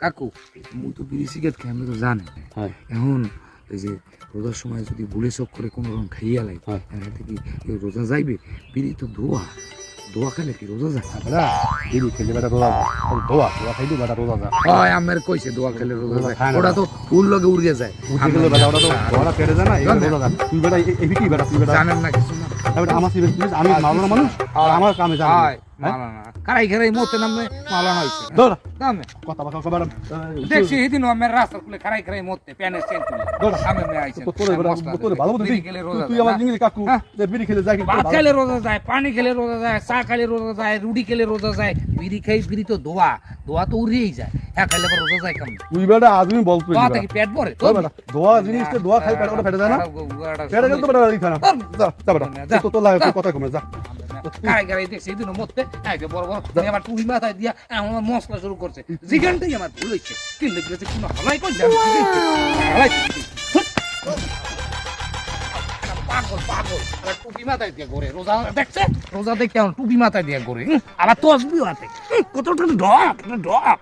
কাকু মুই তো বিড়ি সিগারেট খাই আমি তো জানি এখন এই যে রোজার সময় যদি ভুলে চোখ করে কোনো রকম খাইয়া লাগে এখান কি রোজা যাইবে বিড়ি তো দোয়া খাইলে কি রোজা যায় বিড়ি খেলে বেটা রোজা যায় দোয়া খাইলে বেটা রোজা যায় হয় আমার কইছে দোয়া খেলে রোজা যায় ওটা তো ফুল লগে উড়িয়ে যায় ওটা তো দোয়াটা পেটে যায় না এই রোজা যায় তুই বেটা এই কি বেটা তুই বেটা জানেন না কিছু না আমার আমি মাওলানা মানুষ আর আমার কামে জানি মাওলানা কারাই মতে নামে মাওলানা হইছে দৌড়া দামে কথা বেটা দেখছি এদিন আমার রাস্তা খুলে খারাই মতে প্যানের সেন্ট তুলে সামনে মে আইছে তোর ভালো বুদ্ধি তুই আমার জিঙ্গি কাকু যে বিড়ি খেলে যায় ভাত খেলে রোজা যায় পানি খেলে রোজা যায় চা খেলে রোজা যায় রুটি খেলে রোজা যায় বিড়ি খাই বিড়ি তো দোয়া তো উড়িয়েই যায় হ্যাঁ খাইলে পর রোজা যায় কেমন তুই বেটা আদমি বল তুই দোয়া থেকে পেট ভরে তো দোয়া জিনিসটা দোয়া খাই পেট ওটা ফেটে যায় না পেটে গেল তো বেটা এই খানা যা বেটা তো লাগে কথা কমে যা কারাই দেখছি এদিন মতে আগে বড় আবার টুপি মাথায় দিয়া আমার মশলা শুরু করছে জিগানটাই আমার ভুল হয়েছে কি লেগেছে কোনো হালাই করছে হালাই পাগল টুপি মাথায় দিয়ে ঘরে রোজা দেখছে রোজা দেখে টুপি মাথায় দিয়ে ঘরে আবার তসবিও আছে কতটা ঢক